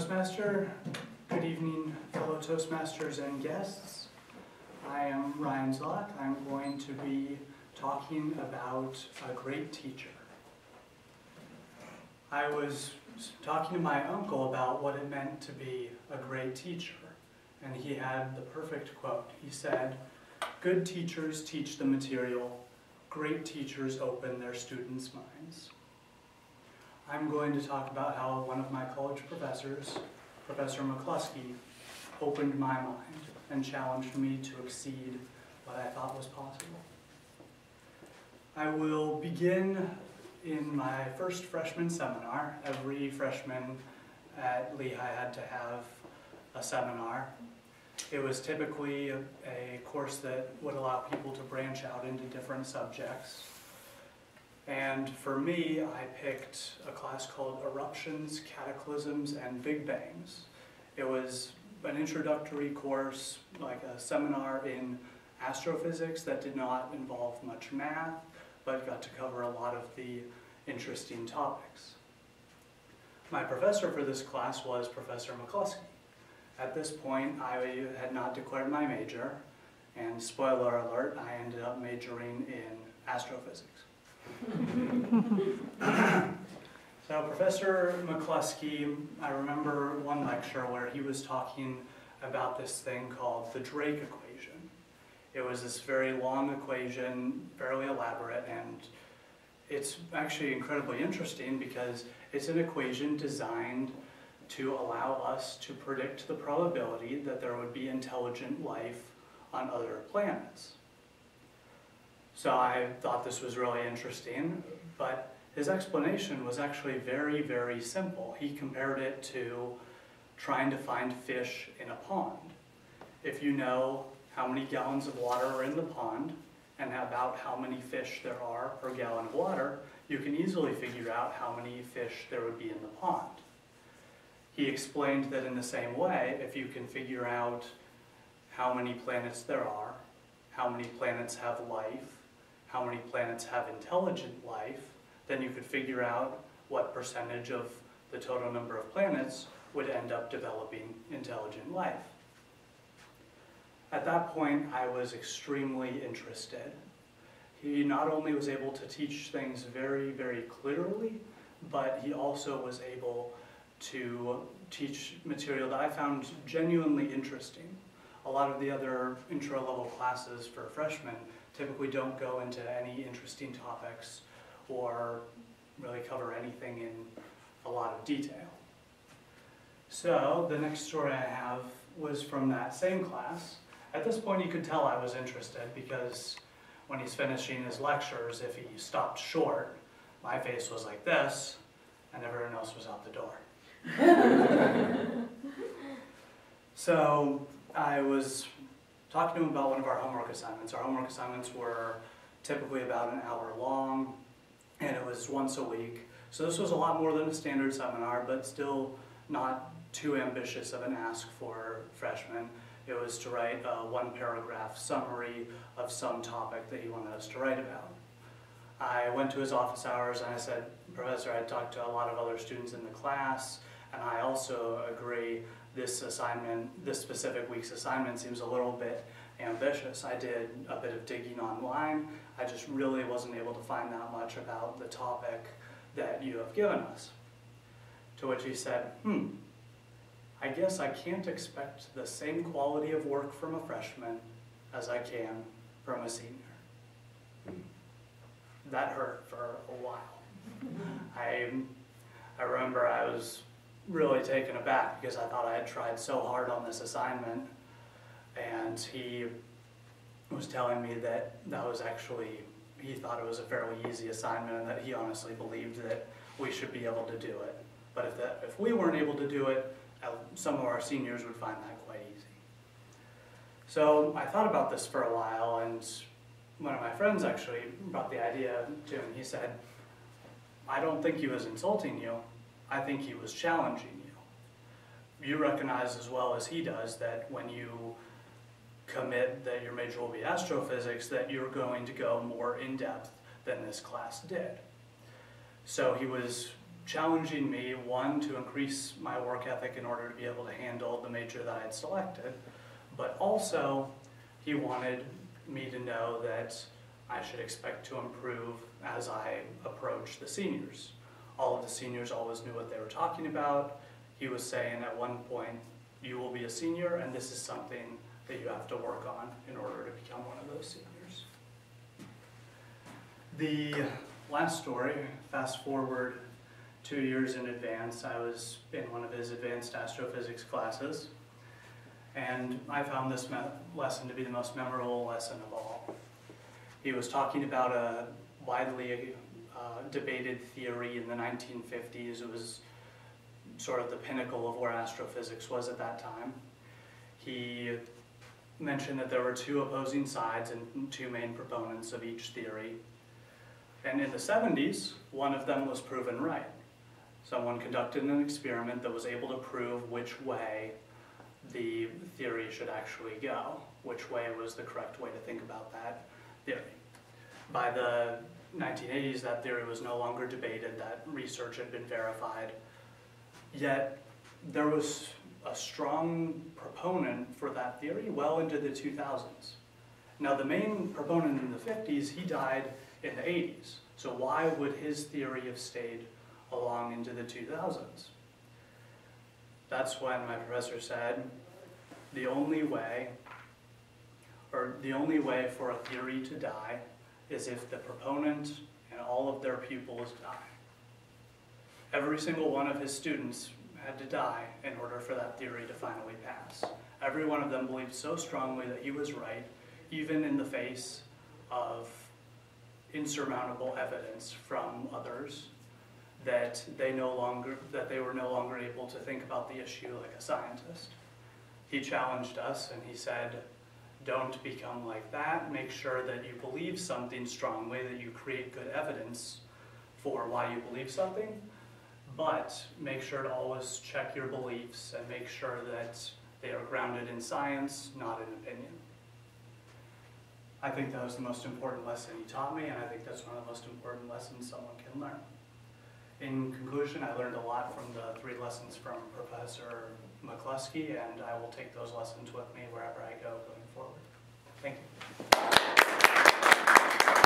Toastmaster. Good evening, fellow Toastmasters and guests. I am Ryan Zlock. I'm going to be talking about a great teacher. I was talking to my uncle about what it meant to be a great teacher, and he had the perfect quote. He said, "Good teachers teach the material, great teachers open their students' minds." I'm going to talk about how one of my college professors, Professor McCluskey, opened my mind and challenged me to exceed what I thought was possible. I will begin in my first freshman seminar. Every freshman at Lehigh had to have a seminar. It was typically a course that would allow people to branch out into different subjects. And for me, I picked a class called Eruptions, Cataclysms, and Big Bangs. It was an introductory course, like a seminar in astrophysics that did not involve much math, but got to cover a lot of the interesting topics. My professor for this class was Professor McCluskey. At this point, I had not declared my major, and spoiler alert, I ended up majoring in astrophysics. So Professor McCluskey, I remember one lecture where he was talking about this thing called the Drake equation. It was this very long equation, fairly elaborate, and it's actually incredibly interesting because it's an equation designed to allow us to predict the probability that there would be intelligent life on other planets. So I thought this was really interesting, but his explanation was actually very, very simple. He compared it to trying to find fish in a pond. If you know how many gallons of water are in the pond and about how many fish there are per gallon of water, you can easily figure out how many fish there would be in the pond. He explained that in the same way, if you can figure out how many planets there are, how many planets have life, how many planets have intelligent life, then you could figure out what percentage of the total number of planets would end up developing intelligent life. At that point, I was extremely interested. He not only was able to teach things very, very clearly, but he also was able to teach material that I found genuinely interesting. A lot of the other intro-level classes for freshmen typically don't go into any interesting topics or really cover anything in a lot of detail. So the next story I have was from that same class. At this point you could tell I was interested because when he's finishing his lectures, if he stopped short, my face was like this and everyone else was out the door. So I was talking to him about one of our homework assignments. Our homework assignments were typically about an hour long, and it was once a week. So this was a lot more than a standard seminar, but still not too ambitious of an ask for freshmen. It was to write a one-paragraph summary of some topic that he wanted us to write about. I went to his office hours and I said, "Professor, I talked to a lot of other students in the class, and I also agree this assignment, this specific week's assignment seems a little bit ambitious. I did a bit of digging online. I just really wasn't able to find that much about the topic that you have given us." To which he said, "I guess I can't expect the same quality of work from a freshman as I can from a senior." That hurt for a while. I remember I was really taken aback because I thought I had tried so hard on this assignment, and he was telling me that that was actually, he thought it was a fairly easy assignment and that he honestly believed that we should be able to do it. But if we weren't able to do it, some of our seniors would find that quite easy. So I thought about this for a while, and one of my friends actually brought the idea to him. He said, "I don't think he was insulting you. I think he was challenging you. You recognize as well as he does that when you commit that your major will be astrophysics, that you're going to go more in depth than this class did." So he was challenging me, one, to increase my work ethic in order to be able to handle the major that I had selected, but also he wanted me to know that I should expect to improve as I approach the seniors. All of the seniors always knew what they were talking about. He was saying at one point, you will be a senior, and this is something that you have to work on in order to become one of those seniors. The last story, fast forward 2 years in advance, I was in one of his advanced astrophysics classes, and I found this lesson to be the most memorable lesson of all. He was talking about a widely debated theory in the 1950s. It was sort of the pinnacle of where astrophysics was at that time. He mentioned that there were two opposing sides and two main proponents of each theory. And in the 70s, one of them was proven right. Someone conducted an experiment that was able to prove which way the theory should actually go, which way was the correct way to think about that theory. By the 1980s, that theory was no longer debated, that research had been verified, yet there was a strong proponent for that theory well into the 2000s. Now, the main proponent in the 50s, he died in the 80s, so why would his theory have stayed along into the 2000s? That's when my professor said, the only way for a theory to die is if the proponent and all of their pupils die. Every single one of his students had to die in order for that theory to finally pass. Every one of them believed so strongly that he was right, even in the face of insurmountable evidence from others, that they were no longer able to think about the issue like a scientist. He challenged us and he said, don't become like that. Make sure that you believe something strongly, that you create good evidence for why you believe something, but make sure to always check your beliefs and make sure that they are grounded in science, not in opinion. I think that was the most important lesson he taught me, and I think that's one of the most important lessons someone can learn. In conclusion, I learned a lot from the 3 lessons from Professor McCluskey, and I will take those lessons with me wherever I go going forward. Thank you.